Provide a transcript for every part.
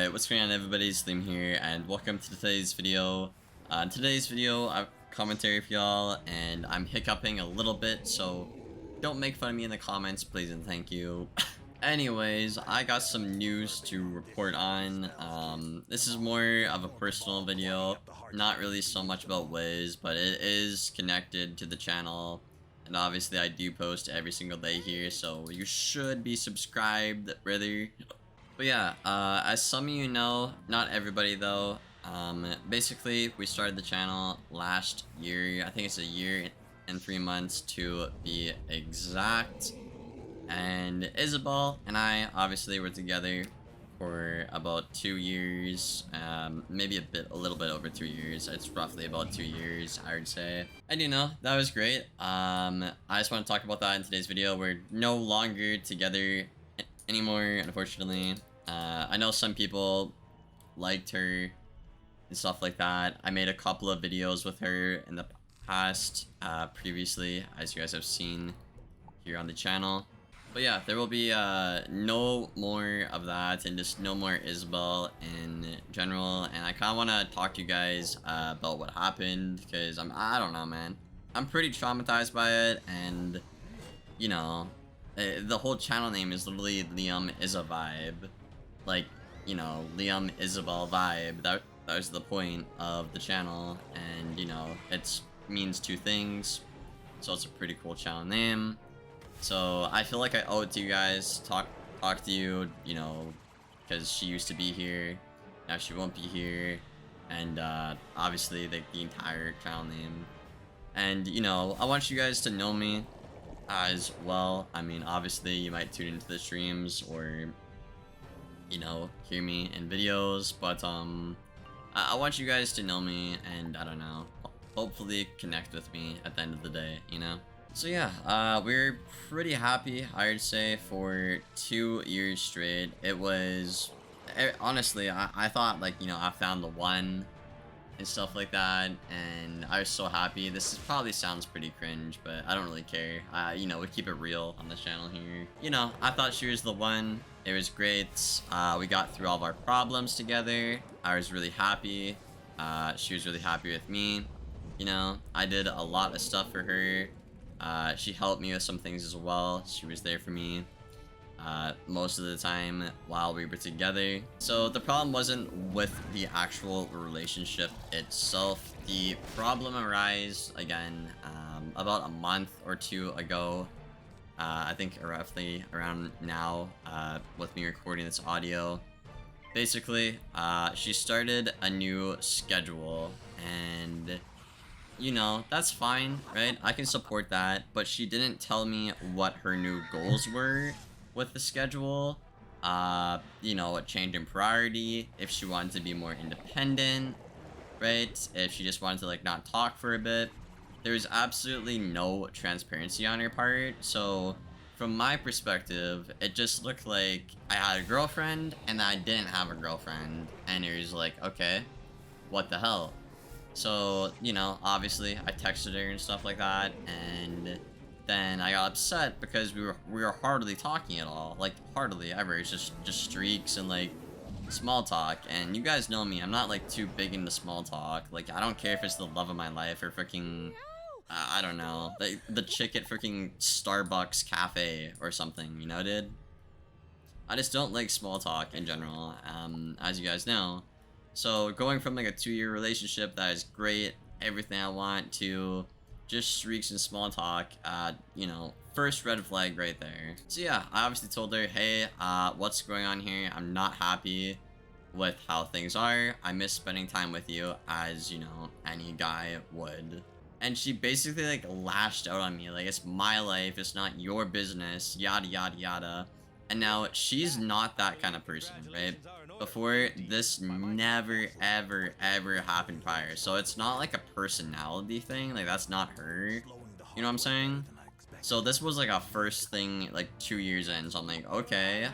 Alright, what's going on everybody, Slim here, and welcome to today's video. In today's video, I have commentary for y'all, and I'm hiccuping a little bit, so don't make fun of me in the comments, please and thank you. Anyways, I got some news to report on. This is more of a personal video, not really so much about Wiz, but it is connected to the channel. And obviously I do post every single day here, so you should be subscribed, rather. But yeah, as some of you know, not everybody though, basically we started the channel last year. I think it's a year and 3 months to be exact. And Isabel and I obviously were together for about 2 years, maybe a little bit over 2 years. It's roughly about 2 years, I would say. And you know, that was great. I just want to talk about that in today's video. We're no longer together anymore, unfortunately. I know some people liked her and stuff like that. I made a couple of videos with her in the past, previously, as you guys have seen here on the channel. But yeah, there will be no more of that, and just no more Isabel in general. And I kind of want to talk to you guys about what happened, because I don't know, man. I'm pretty traumatized by it, and you know, the whole channel name is literally Liam is a vibe. Like, you know, Liam Isabel vibe. That was the point of the channel, and you know, it means two things. So it's a pretty cool channel name. So I feel like I owe it to you guys, talk to you, you know, because she used to be here, now she won't be here, and obviously the entire channel name. And you know, I want you guys to know me as well. I mean, obviously you might tune into the streams or, you know, hear me in videos, but I want you guys to know me, and I don't know, hopefully connect with me at the end of the day, you know? So yeah, we're pretty happy, I would say, for 2 years straight. It was, honestly, I thought, like, you know, I found the one and stuff like that, and I was so happy. This probably sounds pretty cringe, but I don't really care. You know, we keep it real on the channel here. You know, I thought she was the one. It was great. We got through all of our problems together. I was really happy. She was really happy with me. You know, I did a lot of stuff for her. She helped me with some things as well. She was there for me most of the time while we were together. So the problem wasn't with the actual relationship itself. The problem arose again about a month or two ago. I think roughly around now, with me recording this audio. Basically, she started a new schedule, and you know, that's fine, right? I can support that, but she didn't tell me what her new goals were with the schedule. You know, a change in priority, if she wanted to be more independent, right? If she just wanted to, like, not talk for a bit. There's absolutely no transparency on her part, so from my perspective, it just looked like I had a girlfriend and I didn't have a girlfriend, and it was like, okay, what the hell? So, you know, obviously I texted her and stuff like that, and then I got upset because we were hardly talking at all, like hardly ever. It's just streaks and like small talk, and you guys know me, I'm not like too big into small talk. Like, I don't care if it's the love of my life or freaking I don't know, the chick at freaking Starbucks cafe or something, you know, dude? I just don't like small talk in general, as you guys know. So going from like a 2-year relationship that is great, everything I want, to just streaks and small talk, you know, first red flag right there. So yeah, I obviously told her, hey, what's going on here? I'm not happy with how things are. I miss spending time with you, as, you know, any guy would. And she basically like lashed out on me, like, it's my life, it's not your business, yada yada yada. And now she's not that kind of person, right? Before, this never ever happened prior. So it's not like a personality thing, like that's not her. You know what I'm saying? So this was like a first thing like 2 years in, so I'm like, okay,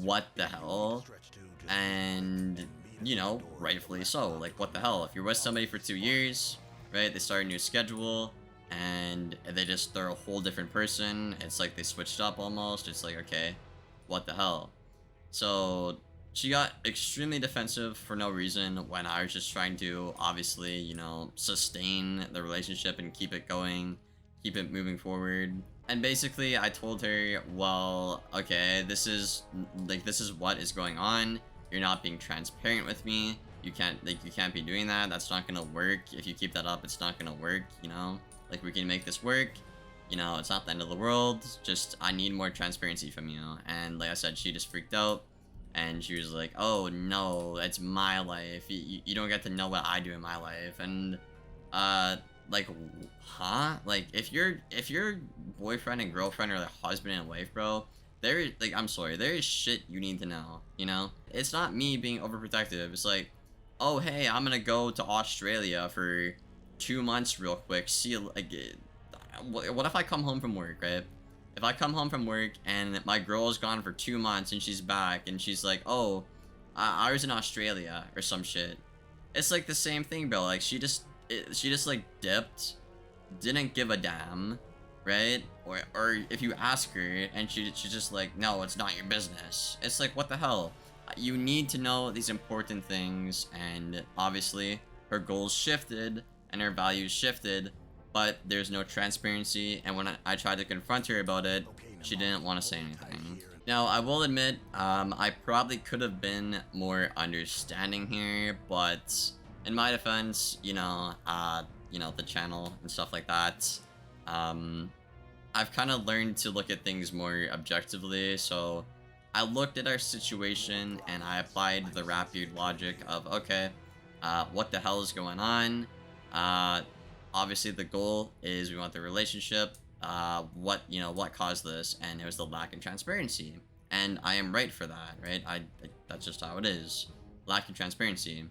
what the hell? And you know, rightfully so, like, what the hell? If you're with somebody for 2 years, right, they start a new schedule, and they're a whole different person. It's like they switched up almost. It's like, okay, what the hell? So she got extremely defensive for no reason when I was just trying to obviously, you know, sustain the relationship and keep it going, keep it moving forward. And basically I told her, well, okay, this is what is going on. You're not being transparent with me. You can't be doing that. That's not gonna work. If you keep that up, it's not gonna work, you know? Like, we can make this work. You know, it's not the end of the world. Just, I need more transparency from you. And like I said, she just freaked out. And she was like, oh no, it's my life. You don't get to know what I do in my life. And, like, huh? Like, if your boyfriend and girlfriend are like husband and wife, bro, there is, like, I'm sorry, there is shit you need to know, you know? It's not me being overprotective. It's like, oh, hey, I'm gonna go to Australia for 2 months real quick. See, like, what if I come home from work, right? If I come home from work and my girl is gone for 2 months and she's back and she's like, oh, I was in Australia or some shit. It's like the same thing, bro. Like, she just like dipped, didn't give a damn, right? Or if you ask her and she's just like, no, it's not your business. It's like, what the hell? You need to know these important things, and obviously her goals shifted and her values shifted, but there's no transparency, and when I tried to confront her about it, she didn't want to say anything. Now, I will admit, I probably could have been more understanding here, but in my defense, you know, the channel and stuff like that, I've kind of learned to look at things more objectively, so I looked at our situation and I applied the Rapid logic of, okay, what the hell is going on? Obviously the goal is we want the relationship. What caused this? And it was the lack of transparency. And I am right for that, right? That's just how it is. Lack of transparency.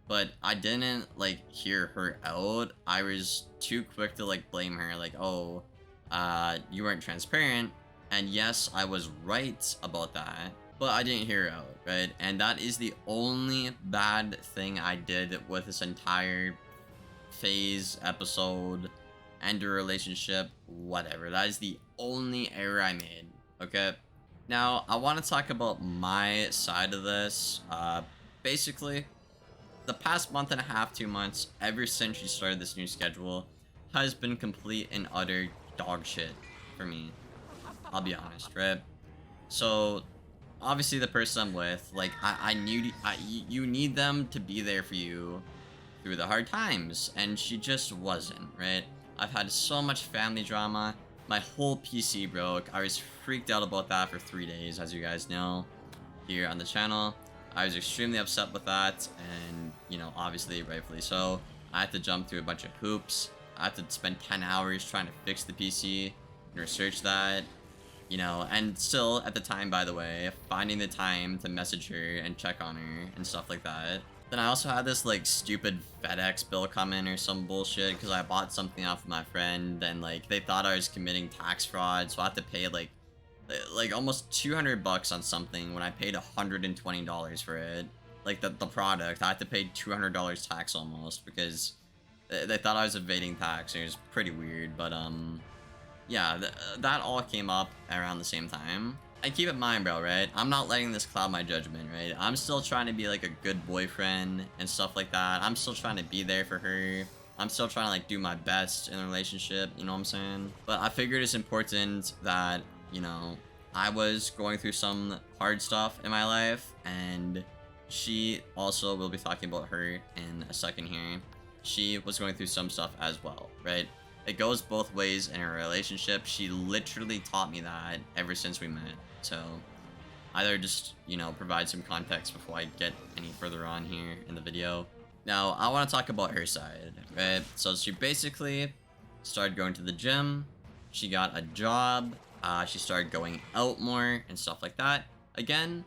But I didn't, like, hear her out. I was too quick to, like, blame her, like, oh, you weren't transparent. And yes, I was right about that, but I didn't hear her out, right? And that is the only bad thing I did with this entire phase, episode, end a relationship, whatever. That is the only error I made, okay? Now, I want to talk about my side of this. Basically, the past month and a half, 2 months, ever since she started this new schedule, has been complete and utter dog shit for me. I'll be honest, right? So, obviously the person I'm with, like, you need them to be there for you through the hard times, and she just wasn't, right? I've had so much family drama. My whole PC broke. I was freaked out about that for 3 days, as you guys know, here on the channel. I was extremely upset with that, and, you know, obviously, rightfully so. I had to jump through a bunch of hoops. I had to spend 10 hours trying to fix the PC and research that. You know, and still, at the time, by the way, finding the time to message her and check on her and stuff like that. Then I also had this, like, stupid FedEx bill come in or some bullshit because I bought something off of my friend, and, like, they thought I was committing tax fraud, so I had to pay, like almost 200 bucks on something when I paid $120 for it. Like, the product, I had to pay $200 tax almost because they thought I was evading tax. It was pretty weird, but, yeah, that all came up around the same time. And keep in mind, bro, right? I'm not letting this cloud my judgment, right? I'm still trying to be, like, a good boyfriend and stuff like that. I'm still trying to be there for her. I'm still trying to, like, do my best in the relationship, you know what I'm saying? But I figured it's important that, you know, I was going through some hard stuff in my life, and she also, will be talking about her in a second here. She was going through some stuff as well, right? It goes both ways in a relationship. She literally taught me that ever since we met. So, either just, you know, provide some context before I get any further on here in the video. Now, I want to talk about her side, right? So, she basically started going to the gym. She got a job. She started going out more and stuff like that. Again,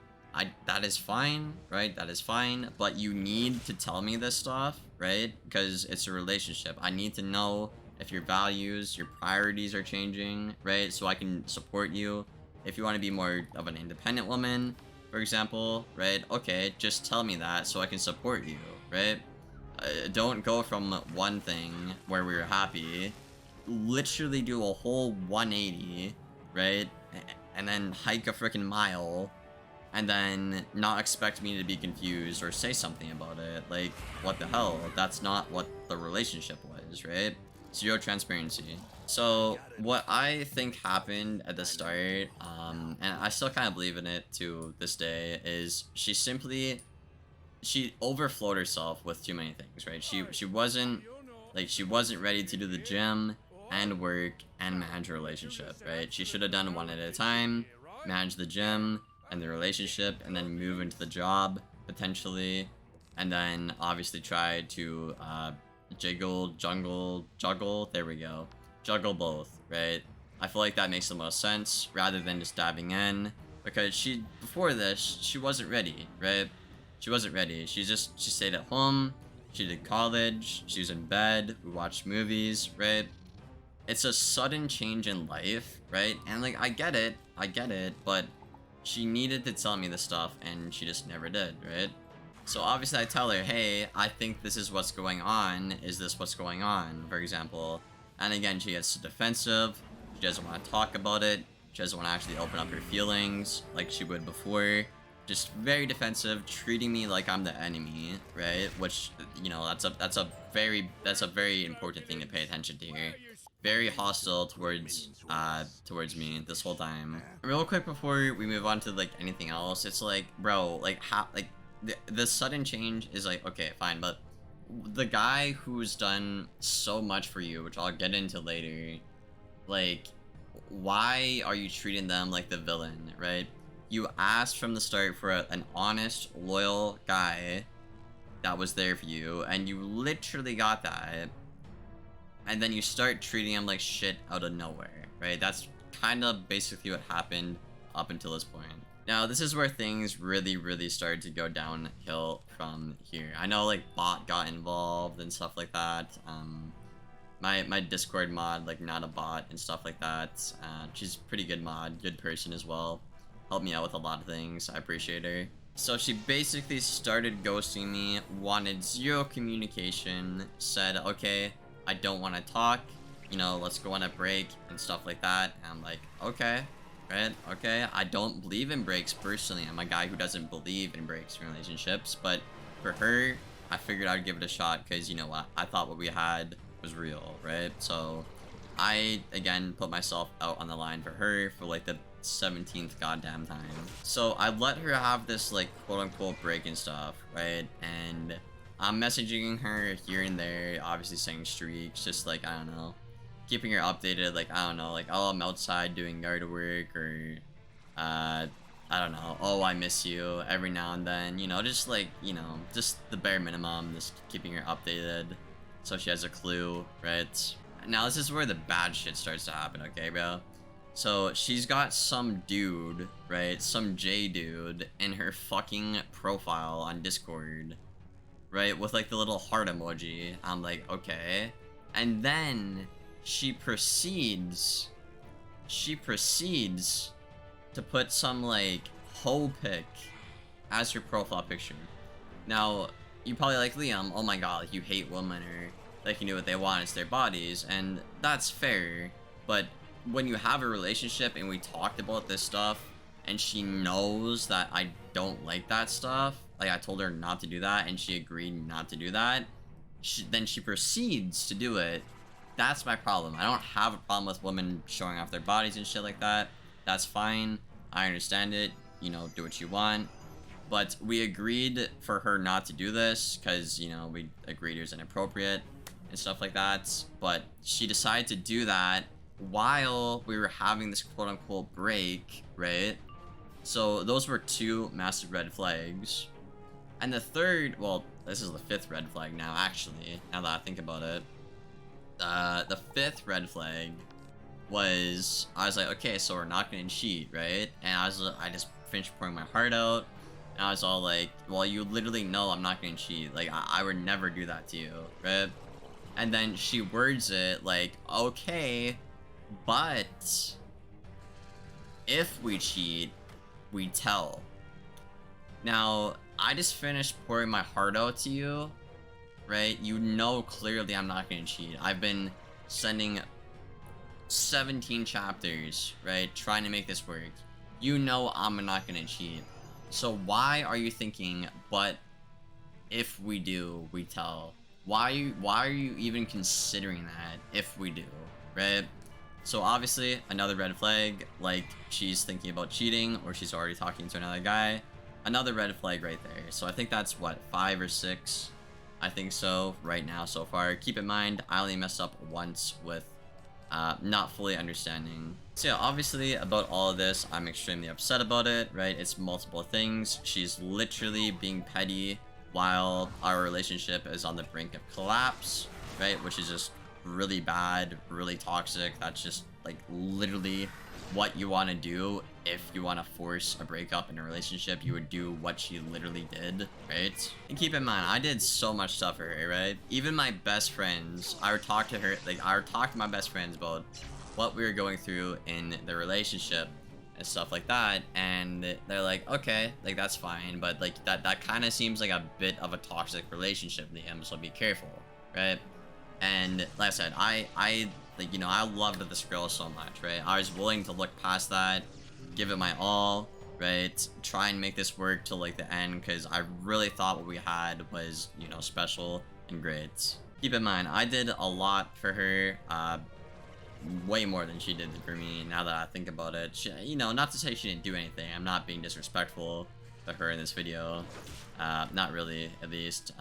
that is fine, right? That is fine. But you need to tell me this stuff, right? Because it's a relationship. I need to know if your values, your priorities are changing, right? So I can support you. If you want to be more of an independent woman, for example, right? Okay, just tell me that so I can support you, right? Don't go from one thing where we were happy, literally do a whole 180, right? And then hike a freaking mile and then not expect me to be confused or say something about it. Like, what the hell? That's not what the relationship was, right? Zero transparency. So what I think happened at the start, and I still kind of believe in it to this day, is she overflowed herself with too many things, right? She wasn't ready to do the gym and work and manage a relationship, right? She should have done one at a time, manage the gym and the relationship, and then move into the job potentially, and then obviously try to juggle. There we go, juggle both, right? I feel like that makes the most sense rather than just diving in, because before this she wasn't ready, right? She wasn't ready. She stayed at home. She did college. She was in bed. We watched movies, right? It's a sudden change in life, right? And like, I get it, but she needed to tell me this stuff and she just never did, right? So obviously I tell her, hey, I think this is what's going on. Is this what's going on, for example? And again, she gets defensive. She doesn't want to talk about it. She doesn't want to actually open up her feelings like she would before. Just very defensive, treating me like I'm the enemy, right? Which, you know, that's a very important thing to pay attention to here. Very hostile towards me this whole time. Real quick before we move on to like anything else, it's like, bro, like the sudden change is like, okay, fine, but the guy who's done so much for you, which I'll get into later, like, why are you treating them like the villain, right? You asked from the start for an honest, loyal guy that was there for you, and you literally got that. And then you start treating him like shit out of nowhere, right? That's kind of basically what happened up until this point. Now, this is where things really started to go downhill from here. I know, like, bot got involved and stuff like that. My Discord mod, like, not a bot and stuff like that. She's a pretty good mod, good person as well. Helped me out with a lot of things. I appreciate her. So she basically started ghosting me, wanted zero communication, said, okay, I don't want to talk, you know, let's go on a break and stuff like that. And I'm like, okay, right, okay. I don't believe in breaks personally. I'm a guy who doesn't believe in breaks in relationships, but for her, I figured I'd give it a shot because, you know what, I thought what we had was real, right? So I, again, put myself out on the line for her for like the 17th goddamn time. So I let her have this like quote-unquote break and stuff, right? And I'm messaging her here and there, obviously saying streaks, just like, I don't know, keeping her updated, like, I don't know, like, oh, I'm outside doing yard work, or I don't know, oh, I miss you every now and then, you know, just like, you know, just the bare minimum, just keeping her updated so she has a clue, right? Now this is where the bad shit starts to happen, okay, bro? So she's got some dude, right, some J dude in her fucking profile on Discord, right, with like the little heart emoji. I'm like, okay. And then she proceeds to put some like hoe pic as her profile picture. Now, you probably like, Liam, oh my god, like, you hate women, or they can do what they want, it's their bodies, and that's fair, but when you have a relationship and we talked about this stuff and she knows that I don't like that stuff, like I told her not to do that and she agreed not to do that, then she proceeds to do it. That's my problem. I don't have a problem with women showing off their bodies and shit like that. That's fine. I understand it. You know, do what you want. But we agreed for her not to do this because, you know, we agreed it was inappropriate and stuff like that. But she decided to do that while we were having this quote-unquote break, right? So those were two massive red flags. And the third, well, this is the fifth red flag now, actually, now that I think about it. The fifth red flag was, I was like, okay, so we're not gonna cheat, right? And I just finished pouring my heart out, and I was all like, well, you literally know I'm not gonna cheat. Like, I would never do that to you, right? And then she words it like, okay, but if we cheat, we tell. Now, I just finished pouring my heart out to you, right? You know clearly I'm not gonna cheat. I've been sending 17 chapters, right? Trying to make this work. You know I'm not gonna cheat. So why are you thinking, but if we do, we tell? Why are you even considering that if we do, right? So obviously, another red flag, like she's thinking about cheating or she's already talking to another guy. Another red flag right there. So I think that's what, 5 or 6? I think so right now so far. Keep in mind, I only messed up once with not fully understanding. So yeah, obviously about all of this, I'm extremely upset about it, right? It's multiple things. She's literally being petty while our relationship is on the brink of collapse, right? Which is just really bad, really toxic. That's just like literally what you want to do. If you want to force a breakup in a relationship, you would do what she literally did, right? And keep in mind, I did so much stuff for her, right? Even my best friends, I would talk to her, like I would talk to my best friends about what we were going through in the relationship and stuff like that, and they're like, okay, like that's fine, but like that kind of seems like a bit of a toxic relationship, Liam, so be careful, right? And like I said, I like, you know, I loved this girl so much, right? I was willing to look past that, give it my all, right? Try and make this work till like the end, because I really thought what we had was, you know, special and great. Keep in mind, I did a lot for her, way more than she did for me. Now that I think about it, she, you know, not to say she didn't do anything. I'm not being disrespectful to her in this video, not really, at least.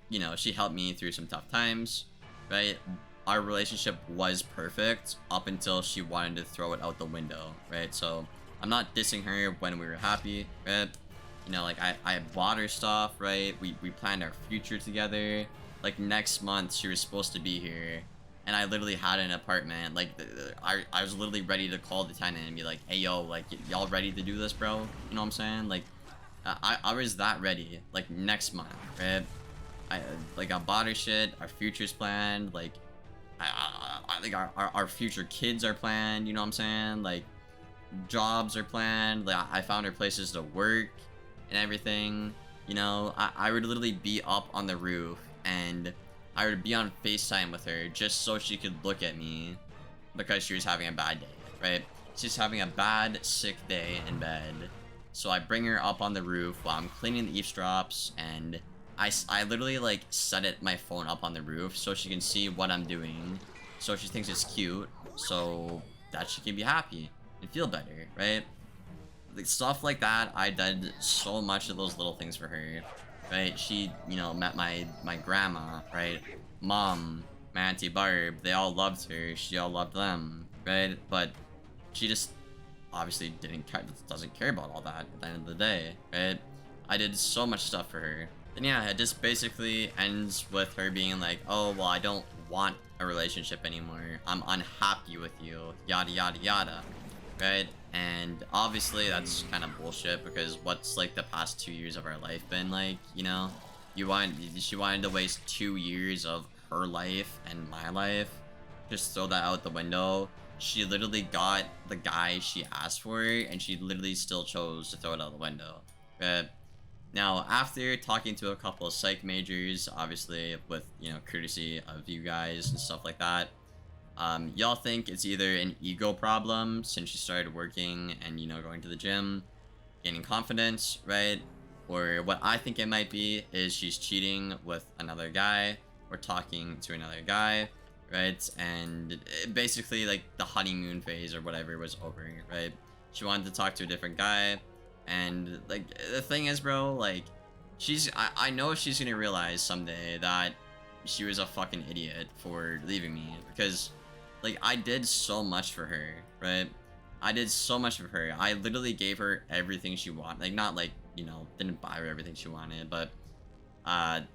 You know, she helped me through some tough times, right? Our relationship was perfect up until she wanted to throw it out the window, right? So I'm not dissing her when we were happy, right? You know, like I bought her stuff, right? We planned our future together. Like next month she was supposed to be here, and I literally had an apartment. Like I was literally ready to call the tenant and be like, hey yo, like y'all ready to do this, bro? You know what I'm saying? Like I was that ready. Like next month, right? I bought her shit. Our future's planned. Like I think our future kids are planned. You know what I'm saying? Like jobs are planned. Like I found her places to work and everything. You know, I would literally be up on the roof and I would be on FaceTime with her just so she could look at me because she was having a bad day, right? She's having a bad, sick day in bed. So I bring her up on the roof while I'm cleaning the eavesdrops, and I literally like set my phone up on the roof so she can see what I'm doing. So she thinks it's cute, so that she can be happy and feel better, right? Like stuff like that, I did so much of those little things for her. Right, she, you know, met my grandma, right? Mom, my auntie Barb, they all loved her. She all loved them, right? But she just obviously doesn't care about all that at the end of the day, right? I did so much stuff for her. And yeah, it just basically ends with her being like, oh, well, I don't want a relationship anymore. I'm unhappy with you, yada, yada, yada, right? And obviously that's kind of bullshit, because what's like the past 2 years of our life been like, you know? She wanted to waste 2 years of her life and my life, just throw that out the window. She literally got the guy she asked for, and she literally still chose to throw it out the window, right? Now, after talking to a couple of psych majors, obviously with, you know, courtesy of you guys and stuff like that, y'all think it's either an ego problem since she started working and, you know, going to the gym, gaining confidence, right? Or what I think it might be is she's cheating with another guy or talking to another guy, right? And basically, like, the honeymoon phase or whatever was over, right? She wanted to talk to a different guy, and, like, the thing is, bro, like, I know she's gonna realize someday that she was a fucking idiot for leaving me, because like, I did so much for her, right? I did so much for her. I literally gave her everything she wanted. Like, not like, you know, didn't buy her everything she wanted, but,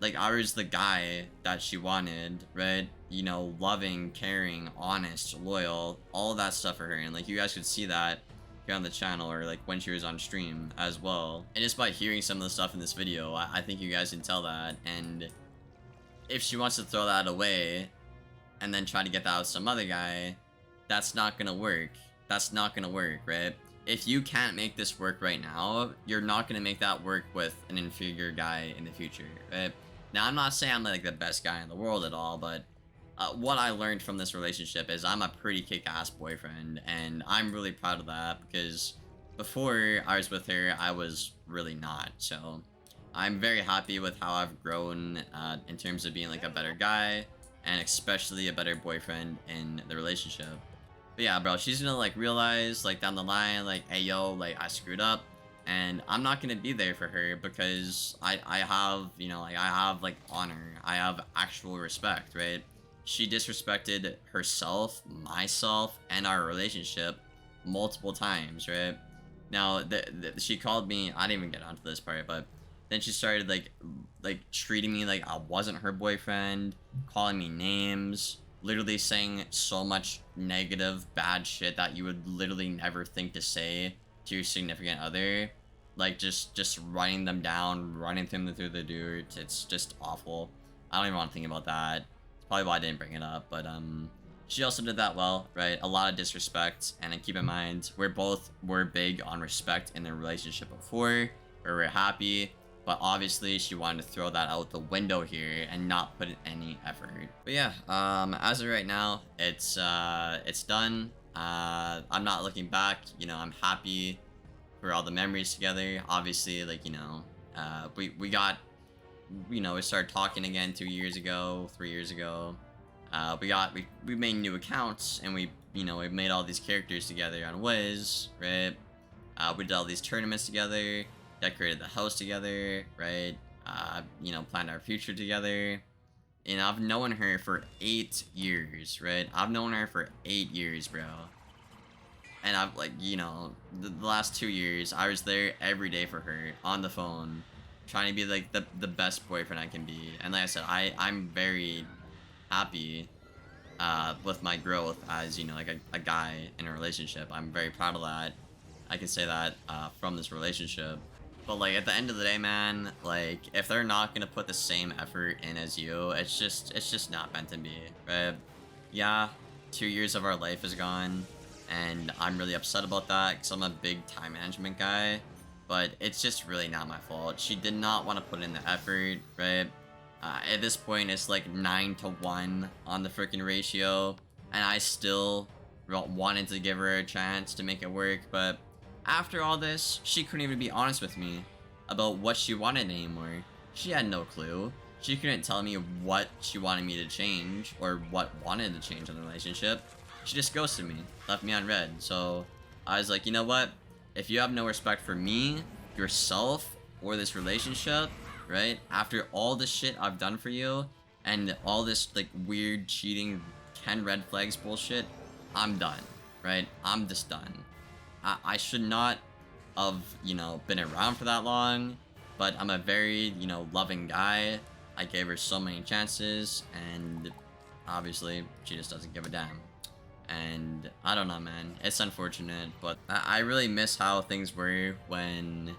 like, I was the guy that she wanted, right? You know, loving, caring, honest, loyal, all of that stuff for her. And, like, you guys could see that here on the channel, or, like, when she was on stream as well. And just by hearing some of the stuff in this video, I think you guys can tell that. And if she wants to throw that away and then try to get that with some other guy, that's not gonna work. That's not gonna work, right? If you can't make this work right now, you're not gonna make that work with an inferior guy in the future, right? Now, I'm not saying I'm like the best guy in the world at all, but what I learned from this relationship is I'm a pretty kick-ass boyfriend, and I'm really proud of that, because before I was with her, I was really not. So I'm very happy with how I've grown in terms of being like a better guy, and especially a better boyfriend in the relationship. But yeah, bro, she's gonna like realize like down the line, like, hey yo, like I screwed up, and I'm not gonna be there for her because I have, you know, like I have like honor, I have actual respect, right? She disrespected herself, myself, and our relationship multiple times, right? Now, she called me. I didn't even get onto this part, but then she started like treating me like I wasn't her boyfriend, calling me names, literally saying so much negative, bad shit that you would literally never think to say to your significant other. Like just running them down, running them through the dirt. It's just awful. I don't even want to think about that. It's probably why I didn't bring it up, but she also did that well, right? A lot of disrespect, and then keep in mind, we're big on respect in the relationship before, where we're happy, but obviously she wanted to throw that out the window here and not put in any effort. But yeah, as of right now, it's done. I'm not looking back, you know, I'm happy for all the memories together. Obviously, like, you know, we got, you know, we started talking again 2 years ago, 3 years ago. We made new accounts, and we made all these characters together on Wiz, right? We did all these tournaments together, decorated the house together, right? You know, planned our future together. And I've known her for 8 years, right? I've known her for 8 years, bro. And I've, like, you know, the last 2 years, I was there every day for her, on the phone, trying to be, like, the best boyfriend I can be. And like I said, I'm very happy with my growth as, you know, like a guy in a relationship. I'm very proud of that. I can say that from this relationship. But like at the end of the day, man, like if they're not gonna put the same effort in as you, it's just not meant to be, right? Yeah, 2 years of our life is gone, and I'm really upset about that because I'm a big time management guy. But it's just really not my fault. She did not want to put in the effort, right? At this point, it's like 9-to-1 on the freaking ratio, and I still wanted to give her a chance to make it work, but after all this, she couldn't even be honest with me about what she wanted anymore. She had no clue. She couldn't tell me what she wanted me to change, or what wanted to change in the relationship. She just ghosted me, left me on red. So I was like, you know what? If you have no respect for me, yourself, or this relationship, right? After all the shit I've done for you, and all this like weird cheating 10 red flags bullshit, I'm done, right? I'm just done. I should not have, you know, been around for that long, but I'm a very, you know, loving guy. I gave her so many chances, and obviously she just doesn't give a damn. And I don't know, man, it's unfortunate, but I really miss how things were when,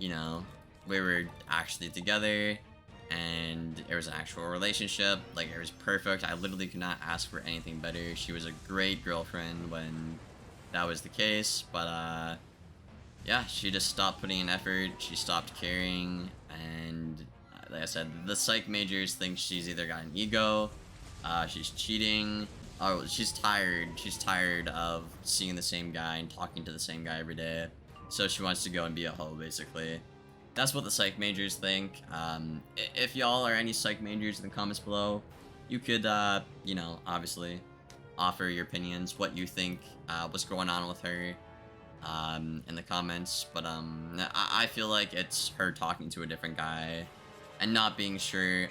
you know, we were actually together and it was an actual relationship. Like, it was perfect. I literally could not ask for anything better. She was a great girlfriend when that was the case, but yeah, she just stopped putting in effort. She stopped caring, and like I said, the psych majors think she's either got an ego, she's cheating. Oh, she's tired. She's tired of seeing the same guy and talking to the same guy every day. So she wants to go and be a hoe, basically. That's what the psych majors think. If y'all are any psych majors in the comments below, you could, you know, obviously offer your opinions, what you think, what's going on with her, in the comments. But, I feel like it's her talking to a different guy and not being sure,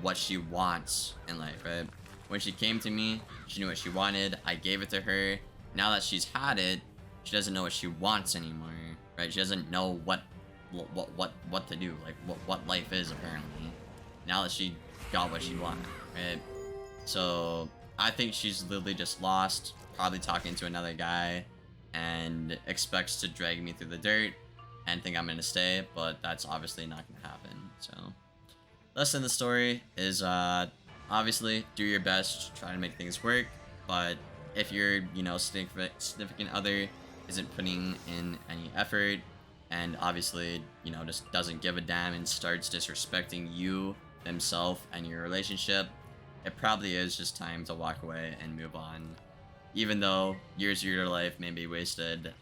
what she wants in life, right? When she came to me, she knew what she wanted. I gave it to her. Now that she's had it, she doesn't know what she wants anymore, right? She doesn't know what to do, like what life is, apparently. Now that she got what she wanted, right? So I think she's literally just lost, probably talking to another guy, and expects to drag me through the dirt and think I'm gonna stay, but that's obviously not gonna happen. So lesson of the story is obviously, do your best, try to make things work, but if your, you know, significant other isn't putting in any effort, and obviously, you know, just doesn't give a damn and starts disrespecting you, themselves, and your relationship, it probably is just time to walk away and move on. Even though years of your life may be wasted,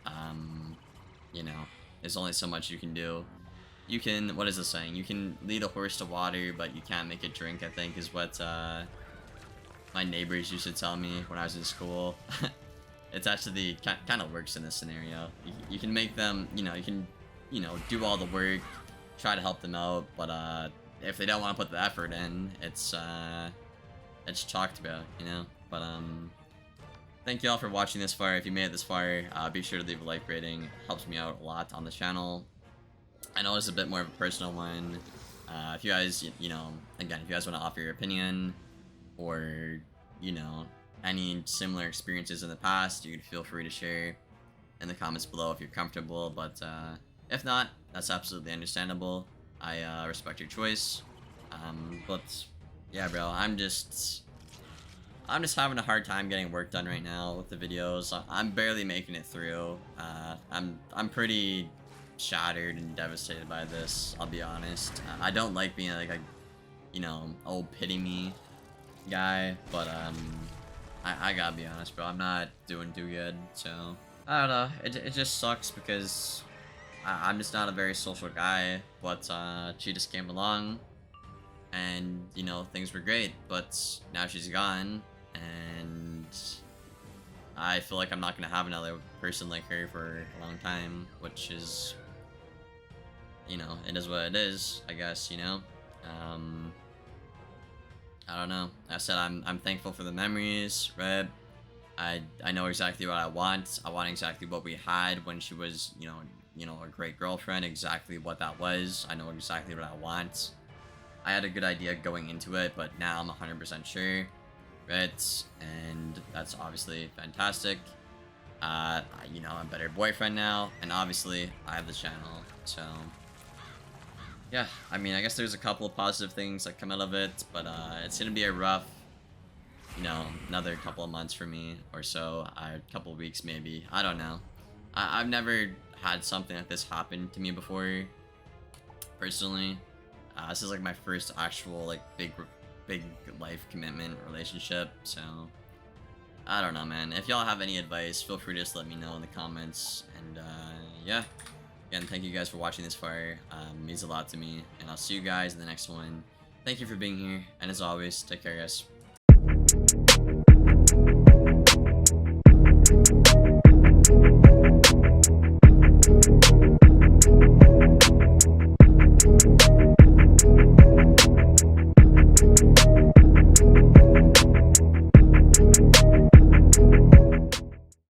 you know, there's only so much you can do. You can, what is the saying? You can lead a horse to water, but you can't make it drink, I think is what my neighbors used to tell me when I was in school. It's actually kind of works in this scenario. You can make them, you can, do all the work, try to help them out, but if they don't want to put the effort in, it's talked about, But thank you all for watching this far. If you made it this far, be sure to leave a like rating. It helps me out a lot on the channel. I know it's a bit more of a personal one. If you guys, again, if you guys want to offer your opinion, or, any similar experiences in the past, you can feel free to share in the comments below if you're comfortable, but if not, that's absolutely understandable. I respect your choice. But yeah, bro, I'm just having a hard time getting work done right now with the videos. I'm barely making it through. I'm pretty shattered and devastated by this, I'll be honest. I don't like being like a, oh, pity me guy, but I gotta be honest, bro, I'm not doing too good, so I don't know. It just sucks because I'm just not a very social guy, but she just came along and, things were great, but now she's gone, and I feel like I'm not gonna have another person like her for a long time, which is, it is what it is, I guess, I don't know. I said I'm thankful for the memories, right? I know exactly what I want. I want exactly what we had when she was, a great girlfriend, exactly what that was. I know exactly what I want. I had a good idea going into it, but now I'm 100% sure, right? And that's obviously fantastic. I'm a better boyfriend now, and obviously I have the channel, so yeah, I mean, I guess there's a couple of positive things that come out of it, but it's gonna be a rough, another couple of months for me or so, a couple of weeks maybe, I don't know. I've never had something like this happen to me before, personally. This is like my first actual like big life commitment relationship, so I don't know, man. If y'all have any advice, feel free to just let me know in the comments, and yeah. Again, thank you guys for watching this far. It means a lot to me, and I'll see you guys in the next one. Thank you for being here, and as always, take care, guys.